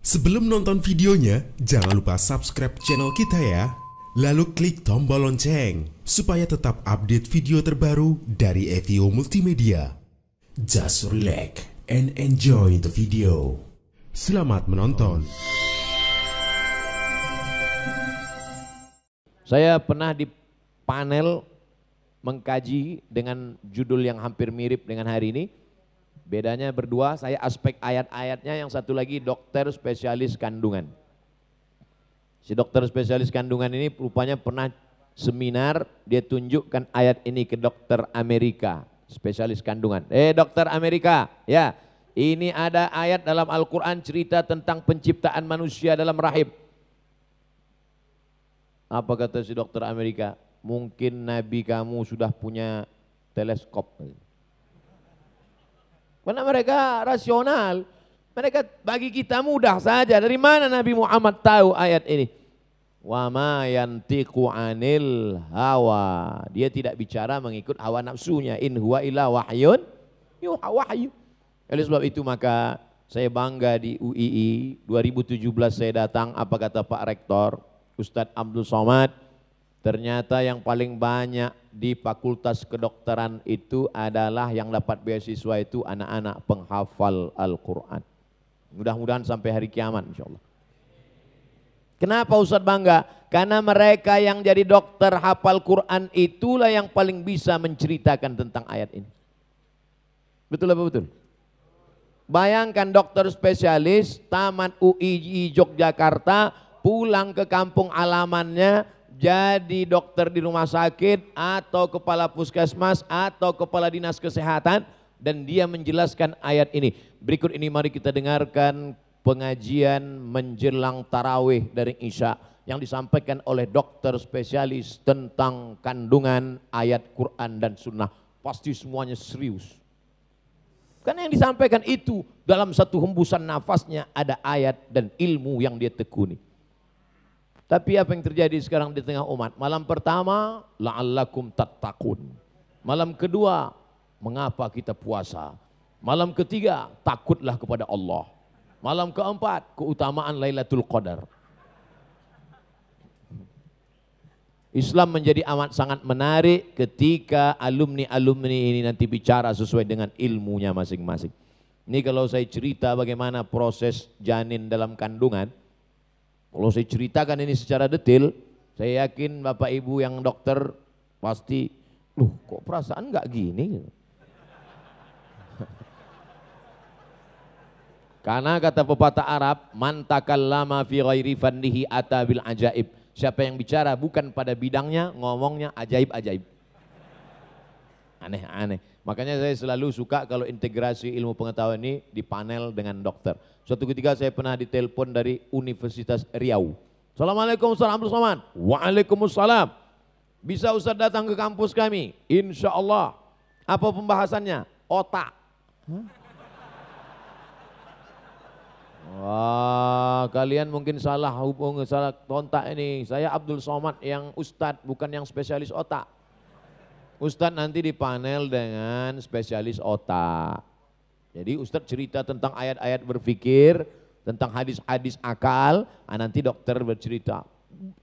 Sebelum nonton videonya, jangan lupa subscribe channel kita ya. Lalu klik tombol lonceng, supaya tetap update video terbaru dari Evio Multimedia. Just relax and enjoy the video. Selamat menonton. Saya pernah di panel mengkaji dengan judul yang hampir mirip dengan hari ini. Bedanya berdua, saya aspek ayat-ayatnya, yang satu lagi dokter spesialis kandungan. Si dokter spesialis kandungan ini rupanya pernah seminar, dia tunjukkan ayat ini ke dokter Amerika, spesialis kandungan. Dokter Amerika, ya, ini ada ayat dalam Al-Quran cerita tentang penciptaan manusia dalam rahim. Apa kata si dokter Amerika? Mungkin Nabi kamu sudah punya teleskop. Karena mereka rasional, mereka bagi kita mudah saja. Dari mana Nabi Muhammad tahu ayat ini? Wa ma yantiqu anil hawa. Dia tidak bicara mengikut hawa nafsunya. In huwa illa wahyun yuha wahyu. Oleh sebab itu maka saya bangga di UII 2017 saya datang, apa kata Pak Rektor Ustadz Abdul Somad? Ternyata yang paling banyak di Fakultas Kedokteran itu adalah yang dapat beasiswa itu anak-anak penghafal Al-Quran. Mudah-mudahan sampai hari kiamat insya Allah. Kenapa Ustadz bangga? Karena mereka yang jadi dokter hafal Quran itulah yang paling bisa menceritakan tentang ayat ini. Betul apa betul? Bayangkan dokter spesialis tamat UII Yogyakarta, pulang ke kampung halamannya, jadi dokter di rumah sakit atau kepala puskesmas atau kepala dinas kesehatan, dan dia menjelaskan ayat ini. Berikut ini mari kita dengarkan pengajian menjelang tarawih dari Isya yang disampaikan oleh dokter spesialis tentang kandungan, ayat Quran dan Sunnah. Pasti semuanya serius. Karena yang disampaikan itu dalam satu hembusan nafasnya ada ayat dan ilmu yang dia tekuni. Tapi apa yang terjadi sekarang di tengah umat? Malam pertama, la'allakum tattaqun. Malam kedua, mengapa kita puasa? Malam ketiga, takutlah kepada Allah. Malam keempat, keutamaan Lailatul Qadar. Islam menjadi amat sangat menarik ketika alumni-alumni ini nanti bicara sesuai dengan ilmunya masing-masing. Ini kalau saya cerita bagaimana proses janin dalam kandungan, kalau saya ceritakan ini secara detail, saya yakin Bapak Ibu yang dokter pasti, loh kok perasaan nggak gini? Karena kata pepatah Arab, man takallama fi ghairi fannihi ata bil ajaib. Siapa yang bicara bukan pada bidangnya, ngomongnya ajaib-ajaib. Aneh-aneh. Makanya saya selalu suka kalau integrasi ilmu pengetahuan ini di panel dengan dokter. Suatu ketika saya pernah ditelepon dari Universitas Riau. Assalamualaikum Ustaz Abdul Somad. Waalaikumsalam. Bisa Ustaz datang ke kampus kami? Insya Allah. Apa pembahasannya? Otak. Wah, kalian mungkin salah hubung, salah kontak ini. Saya Abdul Somad yang Ustadz, bukan yang spesialis otak. Ustadz nanti di panel dengan spesialis otak. Jadi Ustadz cerita tentang ayat-ayat berpikir, tentang hadis-hadis akal, nanti dokter bercerita.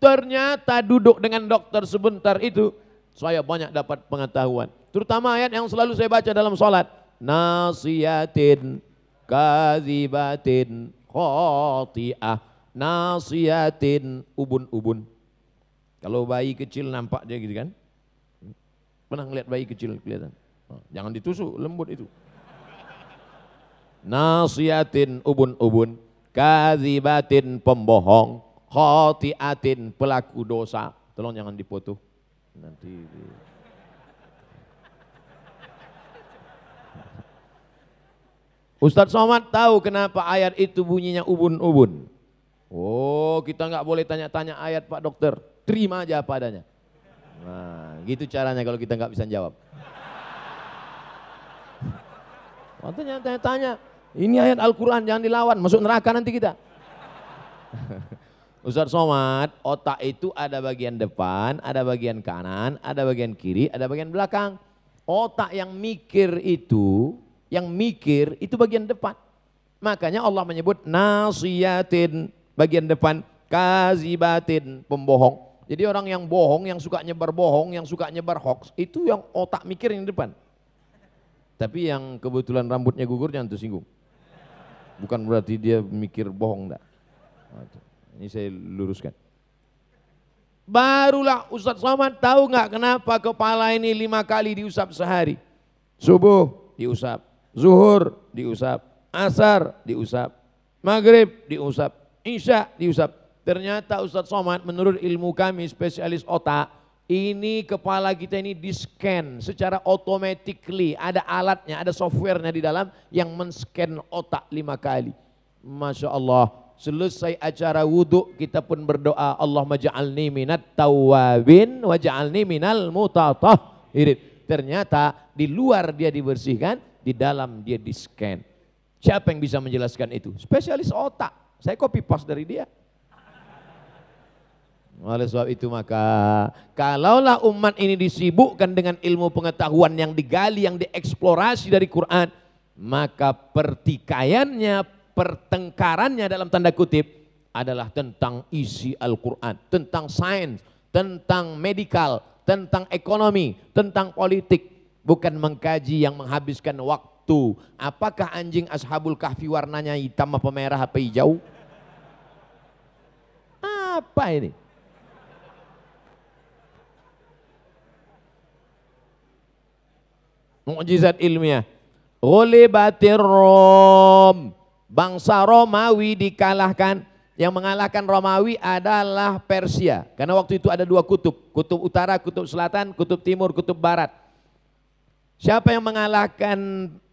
Ternyata duduk dengan dokter sebentar itu, saya banyak dapat pengetahuan. Terutama ayat yang selalu saya baca dalam sholat. Nasiyatin, kazibatin, khoti'ah, nasiyatin, ubun-ubun. Kalau bayi kecil nampak dia gitu kan. Pernah ngeliat bayi kecil kelihatan? Jangan ditusuk, lembut itu. Nasiyatin ubun-ubun, kadzibatin pembohong, khotiatin pelaku dosa. Tolong jangan dipoto. Nanti. Ustadz Somad tahu kenapa ayat itu bunyinya ubun-ubun. Oh, kita nggak boleh tanya-tanya ayat Pak Dokter. Terima aja apa adanya. Nah, gitu caranya kalau kita nggak bisa jawab. Waktunya tanya-tanya. Ini ayat Al-Quran, jangan dilawan, masuk neraka nanti kita. Ustadz Somad, otak itu ada bagian depan, ada bagian kanan, ada bagian kiri, ada bagian belakang. Otak yang mikir itu bagian depan. Makanya Allah menyebut nasiyatin, bagian depan, kazibatin, pembohong. Jadi orang yang bohong, yang suka nyebar bohong, yang suka nyebar hoax, itu yang otak mikir yang depan. Tapi yang kebetulan rambutnya gugur jangan tersinggung. Bukan berarti dia mikir bohong, enggak. Ini saya luruskan. Barulah Ustadz Somad tahu nggak kenapa kepala ini 5 kali diusap sehari. Subuh diusap, zuhur diusap, asar diusap, maghrib diusap, isya diusap. Ternyata Ustadz Somad menurut ilmu kami spesialis otak, ini kepala kita ini di-scan secara automatically. Ada alatnya, ada softwarenya di dalam yang men-scan otak 5 kali. Masya Allah. Selesai acara wudhu kita pun berdoa, Allahumma ja'alni minat tawabin wa ja'alni minal mutatahhirin. Ternyata di luar dia dibersihkan, di dalam dia di-scan. Siapa yang bisa menjelaskan itu? Spesialis otak. Saya copy paste dari dia. Oleh sebab itu maka kalaulah umat ini disibukkan dengan ilmu pengetahuan yang digali, yang dieksplorasi dari Quran, maka pertikaiannya, pertengkarannya dalam tanda kutip adalah tentang isi Al-Quran, tentang sains, tentang medikal, tentang ekonomi, tentang politik. Bukan mengkaji yang menghabiskan waktu. Apakah anjing Ashabul Kahfi warnanya hitam apa merah apa hijau? Apa ini? Mukjizat ilmiah. Ghulibatir Rom. Bangsa Romawi dikalahkan. Yang mengalahkan Romawi adalah Persia. Karena waktu itu ada 2 kutub. Kutub utara, kutub selatan, kutub timur, kutub barat. Siapa yang mengalahkan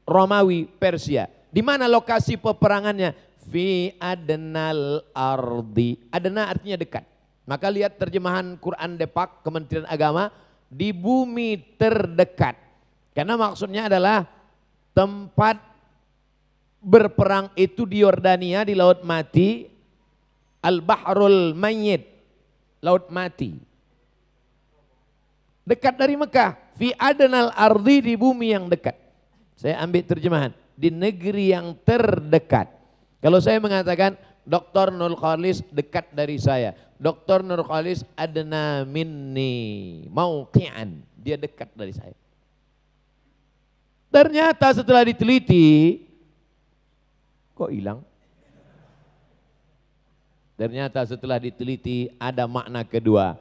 Romawi? Persia. Di mana lokasi peperangannya? Fi adnal ardi. Adna artinya dekat. Maka lihat terjemahan Quran Depak, Kementerian Agama. Di bumi terdekat. Karena maksudnya adalah tempat berperang itu di Yordania, di Laut Mati, Al-Bahrul Mayyit, Laut Mati. Dekat dari Mekah, fi adnal ardi, di bumi yang dekat. Saya ambil terjemahan, di negeri yang terdekat. Kalau saya mengatakan Dr. Nur Khalis dekat dari saya, Dr. Nur Khalis adna minni mauqi'an, dia dekat dari saya. Ternyata setelah diteliti, kok hilang? Ternyata setelah diteliti ada makna kedua.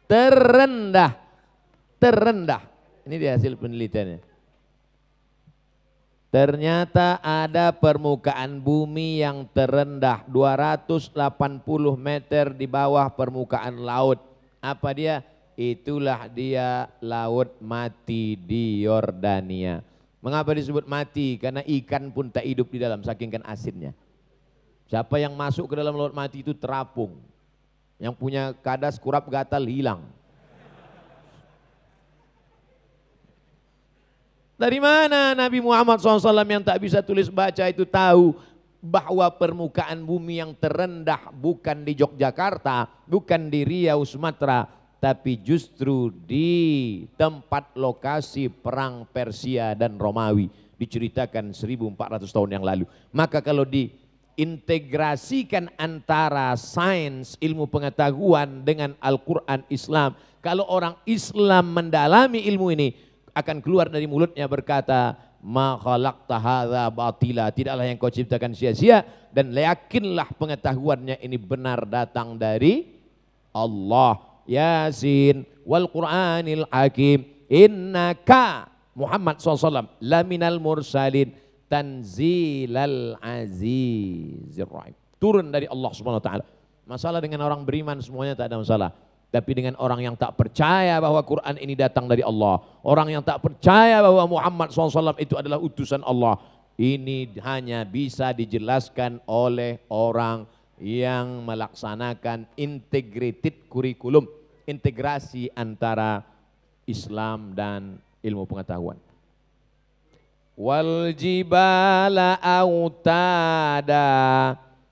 Terendah. Terendah. Ini dia hasil penelitiannya. Ternyata ada permukaan bumi yang terendah 280 meter di bawah permukaan laut. Apa dia? Itulah dia Laut Mati di Yordania. Mengapa disebut mati? Karena ikan pun tak hidup di dalam, saking kan asinnya. Siapa yang masuk ke dalam laut mati itu terapung. Yang punya kadas kurap gatal hilang. Dari mana Nabi Muhammad SAW yang tak bisa tulis baca itu tahu bahwa permukaan bumi yang terendah bukan di Yogyakarta, bukan di Riau, Sumatera, tapi justru di tempat lokasi perang Persia dan Romawi, diceritakan 1400 tahun yang lalu. Maka kalau diintegrasikan antara sains, ilmu pengetahuan dengan Al-Quran Islam, kalau orang Islam mendalami ilmu ini, akan keluar dari mulutnya berkata, ma khalaqta hadza batila, tidaklah yang kau ciptakan sia-sia, dan yakinlah pengetahuannya ini benar datang dari Allah. Yasin wal Qur'anil Hakim innaka Muhammad SAW laminal mursalin tanzilal azizir rahim. Turun dari Allah Subhanahu wa taala. Masalah dengan orang beriman semuanya tak ada masalah. Tapi dengan orang yang tak percaya bahwa Quran ini datang dari Allah, orang yang tak percaya bahwa Muhammad SAW itu adalah utusan Allah, ini hanya bisa dijelaskan oleh orang yang melaksanakan integrated kurikulum, integrasi antara Islam dan ilmu pengetahuan. Wal jibala autada,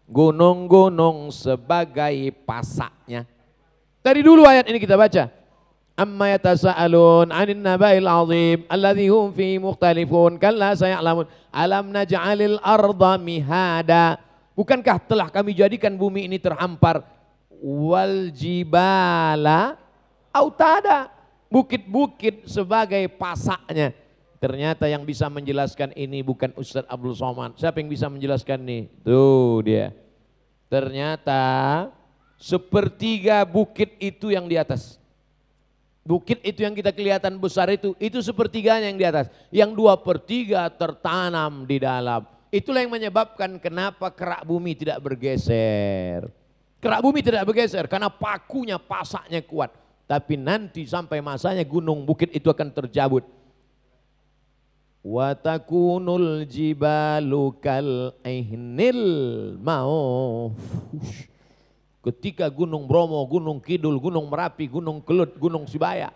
gunung-gunung sebagai pasaknya. Dari dulu ayat ini kita baca. amma yatasaalun 'anil naba'il 'azim alladzi hum fihi mukhtalifun kalla saya'lamun alam naj'alil arda mihada. Bukankah telah kami jadikan bumi ini terhampar, wal jibala autada, bukit-bukit sebagai pasaknya. Ternyata yang bisa menjelaskan ini bukan Ustadz Abdul Somad. Siapa yang bisa menjelaskan nih? Tuh dia. Ternyata sepertiga bukit itu yang di atas. Bukit itu yang kita kelihatan besar itu sepertiganya yang di atas. Yang 2/3 tertanam di dalam. Itulah yang menyebabkan kenapa kerak bumi tidak bergeser. Kerak bumi tidak bergeser karena pakunya, pasaknya kuat. Tapi nanti sampai masanya gunung bukit itu akan terjabut. Wa takunul jibalu kal ihnil manfush. Ketika Gunung Bromo, Gunung Kidul, Gunung Merapi, Gunung Kelut, Gunung Sibaya,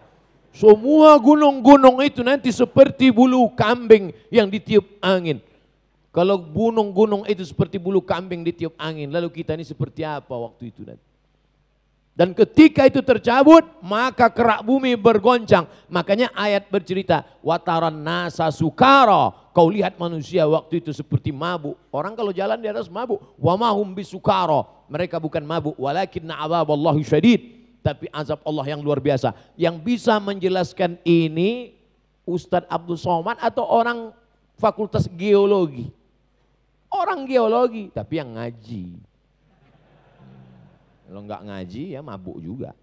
semua gunung-gunung itu nanti seperti bulu kambing yang ditiup angin. Kalau gunung-gunung itu seperti bulu kambing ditiup angin, lalu kita ini seperti apa waktu itu nanti? Dan ketika itu tercabut, maka kerak bumi bergoncang. Makanya ayat bercerita, wataran nasa sukara. Kau lihat manusia waktu itu seperti mabuk. Orang kalau jalan di atas mabuk. Wa mahum bisukara. Mereka bukan mabuk. Walakinna azaballahi syadid. Tapi azab Allah yang luar biasa. Yang bisa menjelaskan ini Ustadz Abdul Somad atau orang fakultas geologi. Orang geologi, tapi yang ngaji. Kalau enggak ngaji ya mabuk juga.